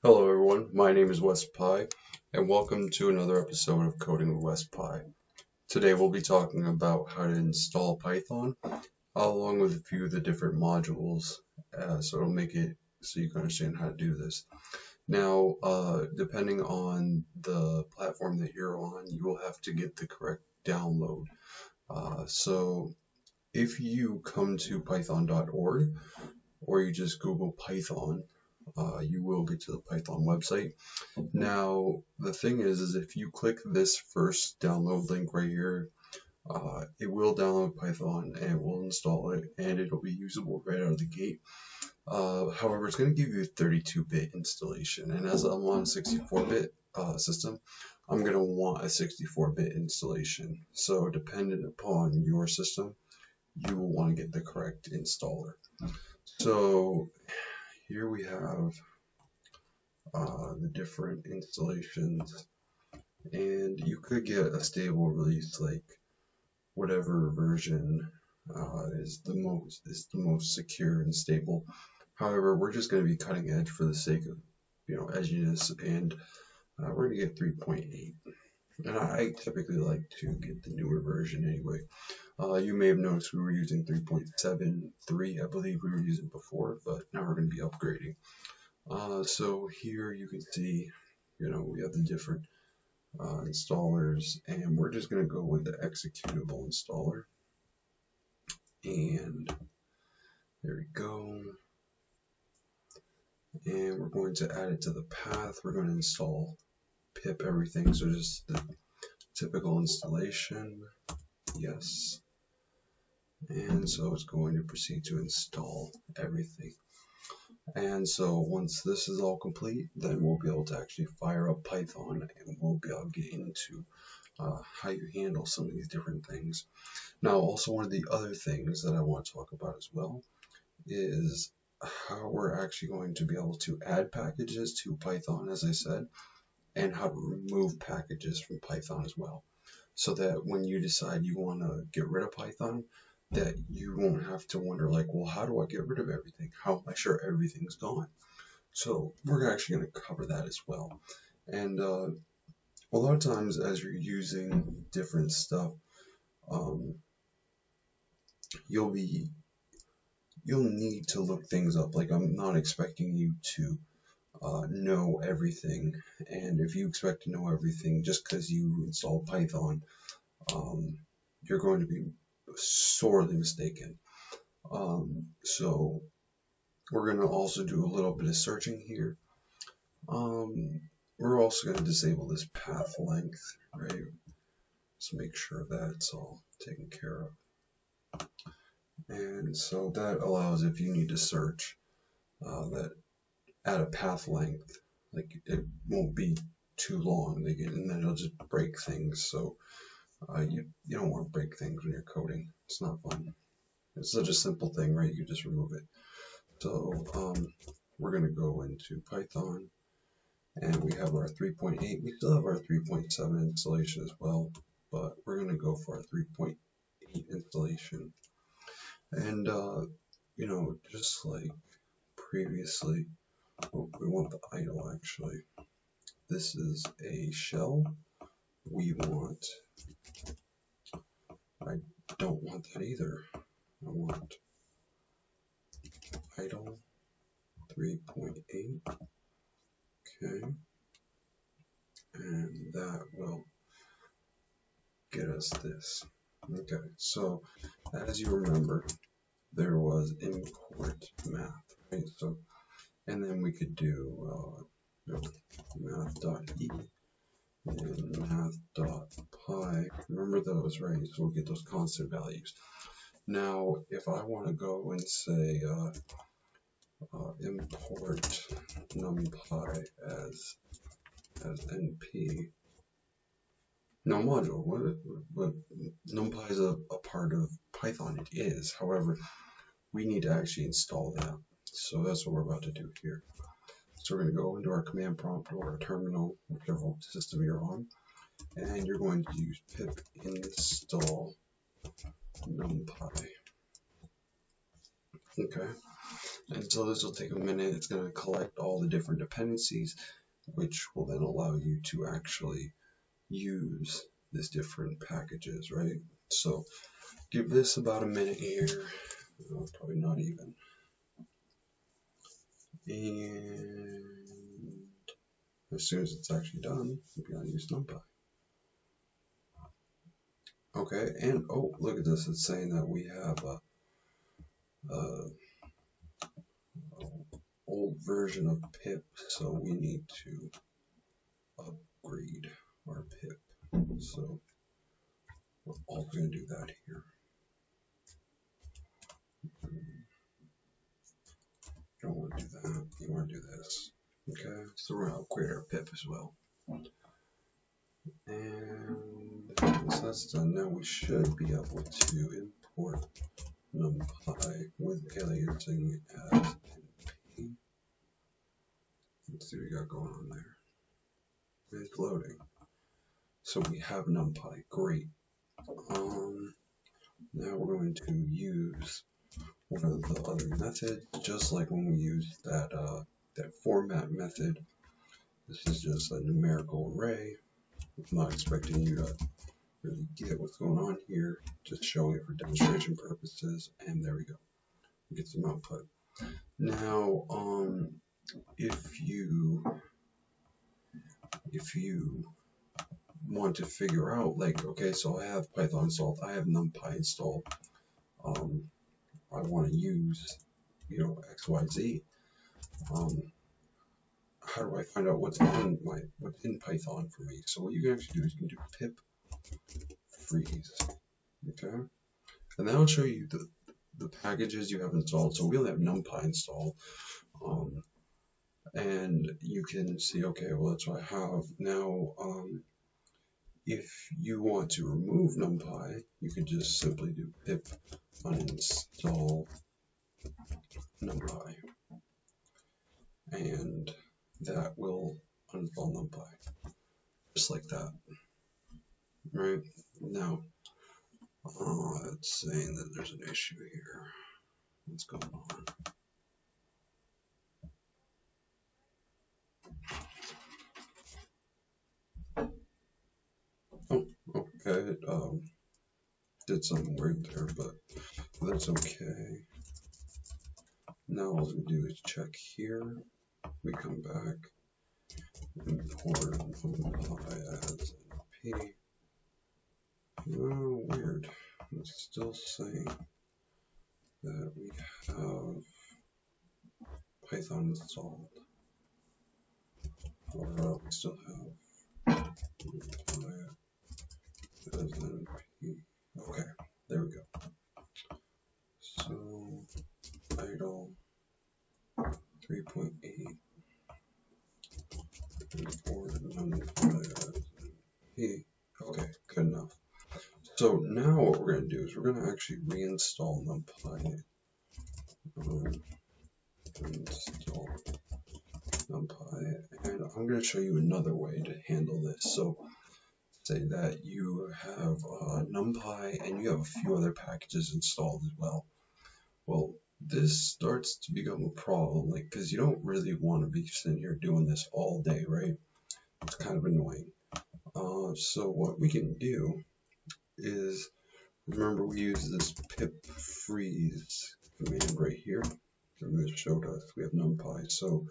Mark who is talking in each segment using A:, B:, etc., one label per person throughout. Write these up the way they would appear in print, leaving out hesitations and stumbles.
A: Hello everyone, my name is Wes Pye, and welcome to another episode of Coding with Wes Pye. Today we'll be talking about how to install Python, along with a few of the different modules, so it'll make it so you can understand how to do this. Now, depending on the platform that you're on, you will have to get the correct download. So if you come to python.org, or you just Google Python, you will get to the Python website. Now, the thing is if you click this first download link right here, it will download Python and it will install it and it'll be usable right out of the gate. However, it's going to give you a 32-bit installation, and as I'm on a 64-bit system, I'm going to want a 64-bit installation. So dependent upon your system, you will want to get the correct installer. So here we have the different installations, and you could get a stable release like whatever version is the most secure and stable. However, we're just going to be cutting edge for the sake of edginess, and we're going to get 3.8. And I typically like to get the newer version anyway. You may have noticed we were using 3.73, I believe we were using before, but now we're going to be upgrading. So here you can see, we have the different installers, and we're just going to go with the executable installer. And there we go. And we're going to add it to the path. We're going to install pip everything, so just the typical installation. Yes. And so it's going to proceed to install everything. And so once this is all complete, then we'll be able to actually fire up Python, and we'll be able to get into how you handle some of these different things. Now, also one of the other things that I want to talk about as well is how we're actually going to be able to add packages to Python, as I said, and how to remove packages from Python as well, so that when you decide you want to get rid of Python, that you won't have to wonder like, well, how do I get rid of everything? How am I sure everything's gone? So we're actually going to cover that as well. And a lot of times as you're using different stuff, you'll need to look things up. Like, I'm not expecting you to know everything, and if you expect to know everything just because you install Python, you're going to be sorely mistaken. So we're going to also do a little bit of searching here. We're also going to disable this path length, right? So make sure that's all taken care of. And so that allows, if you need to search, that at a path length, like it won't be too long, and then it'll just break things. So you don't want to break things when you're coding. It's not fun. It's such a simple thing, right? You just remove it. So we're going to go into Python, and we have our 3.8. We still have our 3.7 installation as well, but we're going to go for our 3.8 installation. And just like previously, we want the idle actually. This is a shell. I don't want that either. I want idle 3.8. Okay. And that will get us this. Okay, so as you remember, there was import math, right? So, and then we could do math.e and math.py. Remember those, right? So we'll get those constant values. Now, if I want to go and say import numpy as np. Now, module, what numpy is a part of Python. It is. However, we need to actually install that. So that's what we're about to do here. So we're going to go into our command prompt or our terminal, whichever system you're on, and you're going to use pip install numpy. Okay, And so this will take a minute. It's going to collect all the different dependencies, which will then allow you to actually use these different packages, right? So give this about a minute here. Probably not even. And as soon as it's actually done, we're going to use NumPy. Okay, and oh, look at this. It's saying that we have a old version of pip, so we need to upgrade our pip. So we're all going to do that here. You don't want to do that. You want to do this. Okay, so we're going to upgrade our pip as well. And once that's done, now we should be able to import NumPy with aliasing as NP. Let's see what we got going on there. It's loading. So we have NumPy. Great. Now we're going to use one of the other methods, just like when we used that format method. This is just a numerical array. I'm not expecting you to really get what's going on here, just showing it for demonstration purposes, and there we go. We get some output. Now, if you want to figure out, like, okay, so I have Python installed, I have NumPy installed, I want to use, X, Y, Z. How do I find out what's in Python for me? So what you can actually do is you can do pip freeze, okay, and that'll show you the packages you have installed. So we only have NumPy installed, and you can see, okay, well, that's what I have now. If you want to remove NumPy, you can just simply do pip uninstall NumPy, and that will uninstall NumPy, just like that. Right now, it's saying that there's an issue here. What's going on? Oh, okay. It did something weird there, but that's okay. Now all we do is check here. We come back, import NumPy as NP. Oh, weird. It's still saying that we have Python installed. Or we still have NumPy as NP. Okay, there we go. So idle 3.8 import NumPy as NP. Okay, good enough. So now what we're going to do is we're going to actually reinstall NumPy. Install NumPy, and I'm going to show you another way to handle this. So say that you have NumPy and you have a few other packages installed as well. Well, this starts to become a problem, like, because you don't really want to be sitting here doing this all day, right? It's kind of annoying. So what we can do is, remember we use this pip freeze command right here. And this showed us we have NumPy. So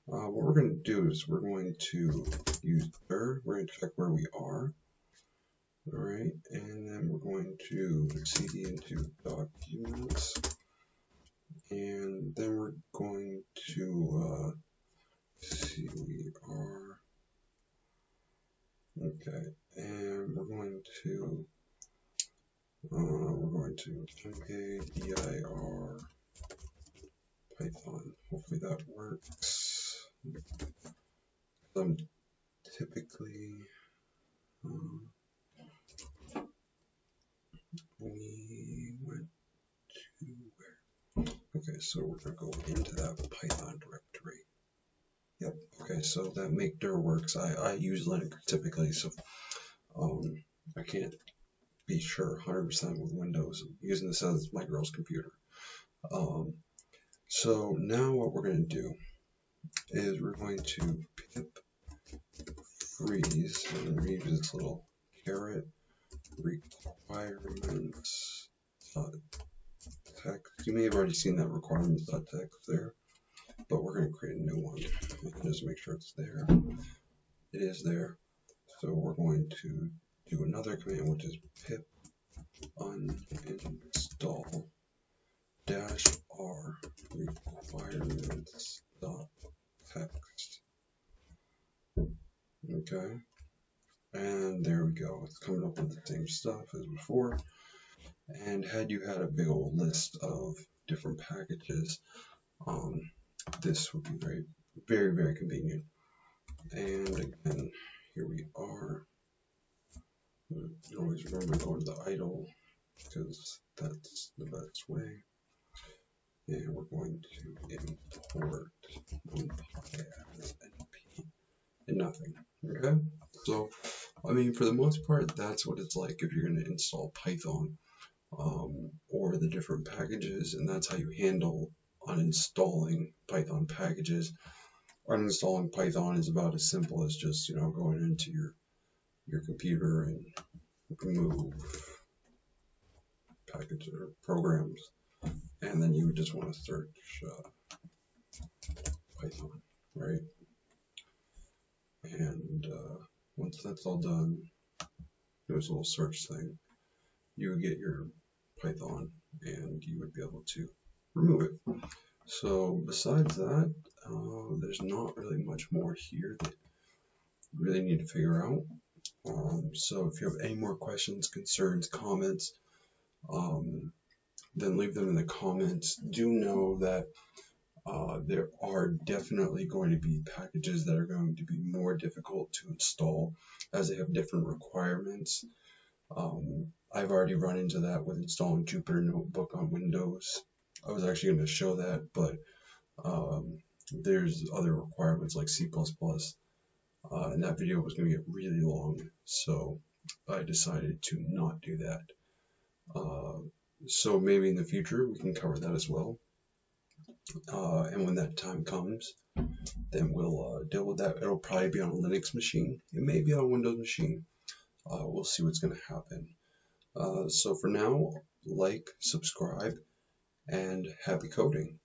A: what we're going to do is we're going to use dir. We're going to check where we are. All right, and then we're going to cd into documents, and then we're going to see we are okay, and we're going to mkdir Python. Hopefully that works. Typically we went to where? Okay, so we're going to go into that Python directory. Yep, okay, so that make dir works. I use Linux typically, so I can't be sure 100% with Windows. I'm using this as my girl's computer. So now what we're going to do is we're going to pip freeze, and we're going to use this little caret requirements text. You may have already seen that requirements.txt there, but we're going to create a new one and just make sure it's there. It is there. So we're going to do another command, which is pip uninstall -r requirements.txt. Okay, and there we go. It's coming up with the same stuff as before. And had you had a big old list of different packages, this would be very convenient. And again, here we are. You always remember going to the idle because that's the best way. And we're going to import NumPy as np and nothing. Okay, so I mean, for the most part, that's what it's like if you're going to install Python or the different packages, and that's how you handle uninstalling Python packages. Uninstalling Python is about as simple as just going into your computer and remove packages or programs, and then you would just want to search Python, right? And once that's all done, there's a little search thing. You would get your Python, and you would be able to remove it. So besides that, there's not really much more here that you really need to figure out. So if you have any more questions, concerns, comments, then leave them in the comments. Do know that there are definitely going to be packages that are going to be more difficult to install as they have different requirements. I've already run into that with installing Jupyter Notebook on Windows. I was actually going to show that, but there's other requirements like C++, and that video was going to get really long, so I decided to not do that. So maybe in the future we can cover that as well. And when that time comes, then we'll deal with that. It'll probably be on a Linux machine. It may be on a Windows machine. We'll see what's going to happen. So for now, like, subscribe, and happy coding.